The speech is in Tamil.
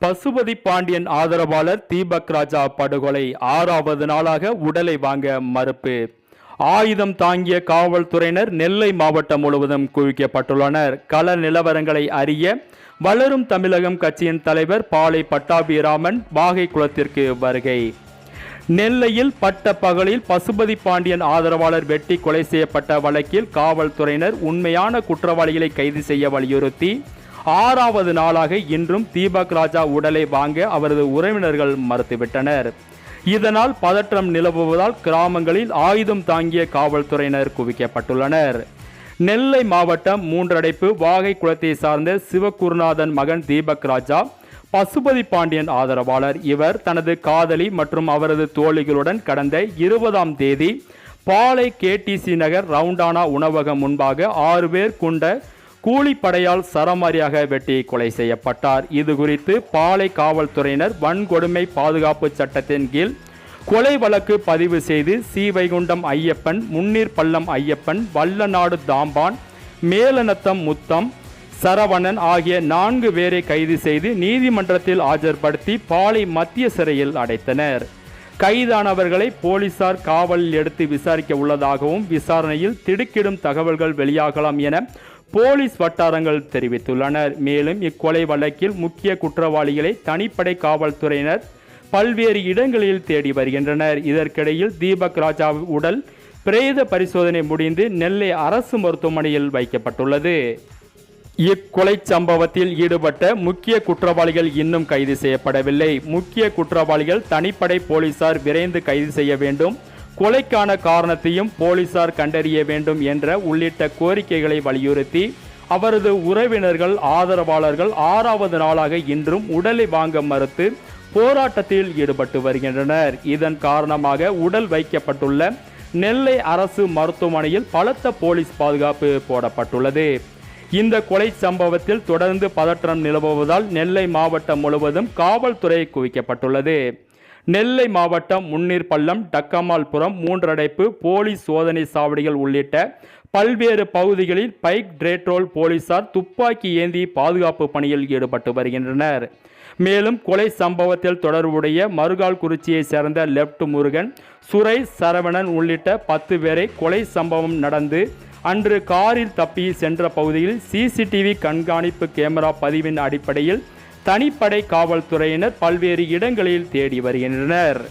பசுபதி பாண்டியன் ஆதரவாளர் தீபக் ராஜா படுகொலை 6வது நாளாக உடலை வாங்க மறுப்பு. ஆயுதம் தாங்கிய காவல்துறையினர் நெல்லை மாவட்டம் முழுவதும் குவிக்கப்பட்டுள்ளனர். கள நிலவரங்களை அறிய வளரும் தமிழகம் கட்சியின் தலைவர் பாளை பட்டாபிராமன் வாகை குளத்திற்கு வருகை. நெல்லையில் பட்ட பகலில் பசுபதி பாண்டியன் ஆதரவாளர் வெட்டி கொலை செய்யப்பட்ட வழக்கில் காவல்துறையினர் உண்மையான குற்றவாளிகளை கைது செய்ய வலியுறுத்தி 6வது நாளாக இன்றும் தீபக் ராஜா உடலை வாங்க அவரது உறவினர்கள் மறுத்துவிட்டனர். இதனால் பதற்றம் நிலவுவதால் கிராமங்களில் ஆயுதம் தாங்கிய காவல்துறையினர் குவிக்கப்பட்டுள்ளனர். நெல்லை மாவட்டம் மூன்றடைப்பு வாகை குளத்தை சார்ந்த சிவகுருநாதன் மகன் தீபக் ராஜா பசுபதி பாண்டியன் ஆதரவாளர். இவர் தனது காதலி மற்றும் அவரது தோழிகளுடன் கடந்த 20ஆம் தேதி பாளை KTC நகர் ரவுண்டானா உணவகம் முன்பாக 6 பேர் கொண்ட கூலிப்படையால் சரமாரியாக வெட்டி கொலை செய்யப்பட்டார். இது குறித்து பாளை காவல்துறையினர் வன்கொடுமை பாதுகாப்பு சட்டத்தின் கீழ் கொலை வழக்கு பதிவு செய்து ஸ்ரீவைகுண்டம் ஐயப்பன், முன்னீர் பள்ளம் ஐயப்பன், வல்லநாடு தாம்பான், மேலநத்தம் முத்தம், சரவணன் ஆகிய 4 பேரை கைது செய்து நீதிமன்றத்தில் ஆஜர்படுத்தி பாளை மத்திய சிறையில் அடைத்தனர். கைதானவர்களை போலீசார் காவலில் எடுத்து விசாரிக்க உள்ளதாகவும் விசாரணையில் திடுக்கிடும் தகவல்கள் வெளியாகலாம் என போலீஸ் வட்டாரங்கள் தெரிவித்துள்ளனர். மேலும் இக்கொலை வழக்கில் முக்கிய குற்றவாளிகளை தனிப்படை காவல்துறையினர் பல்வேறு இடங்களில் தேடி வருகின்றனர். இதற்கிடையில் தீபக் ராஜா உடல் பிரேத பரிசோதனை முடிந்து நெல்லை அரசு மருத்துவமனையில் வைக்கப்பட்டுள்ளது. இக்கொலை சம்பவத்தில் ஈடுபட்ட முக்கிய குற்றவாளிகள் இன்னும் கைது செய்யப்படவில்லை. முக்கிய குற்றவாளிகள் தனிப்படை போலீசார் விரைந்து கைது செய்ய வேண்டும், கொலைக்கான காரணத்தையும் போலீசார் கண்டறிய வேண்டும் என்ற உள்ளிட்ட கோரிக்கைகளை வலியுறுத்தி அவரது உறவினர்கள் ஆதரவாளர்கள் 6வது நாளாக இன்றும் உடலை வாங்க மறுத்து போராட்டத்தில் ஈடுபட்டு வருகின்றனர். இதன் காரணமாக உடல் வைக்கப்பட்டுள்ள நெல்லை அரசு மருத்துவமனையில் பலத்த போலீஸ் பாதுகாப்பு போடப்பட்டுள்ளது. இந்த கொலை சம்பவத்தில் தொடர்ந்து பதற்றம் நிலவுவதால் நெல்லை மாவட்டம் முழுவதும் காவல்துறை குவிக்கப்பட்டுள்ளது. நெல்லை மாவட்டம் முன்னீர் பள்ளம், டக்கமால்புரம், மூன்றடைப்பு போலீஸ் சோதனை சாவடிகள் உள்ளிட்ட பல்வேறு பகுதிகளில் பைக் ரேட்ரோல் போலீசார் துப்பாக்கி ஏந்தி பாதுகாப்பு பணியில் ஈடுபட்டு வருகின்றனர். மேலும் கொலை சம்பவத்தில் தொடர்புடைய மருகால்குறிச்சியை சேர்ந்த லெப்ட் முருகன், சுரேஷ், சரவணன் உள்ளிட்ட 10 பேரை கொலை சம்பவம் நடந்து அன்று காரில் தப்பி சென்ற பகுதியில் CCTV கண்காணிப்பு கேமரா பதிவின் அடிப்படையில் தனிப்படை காவல்துறையினர் பல்வேறு இடங்களில் தேடி வருகின்றனர்.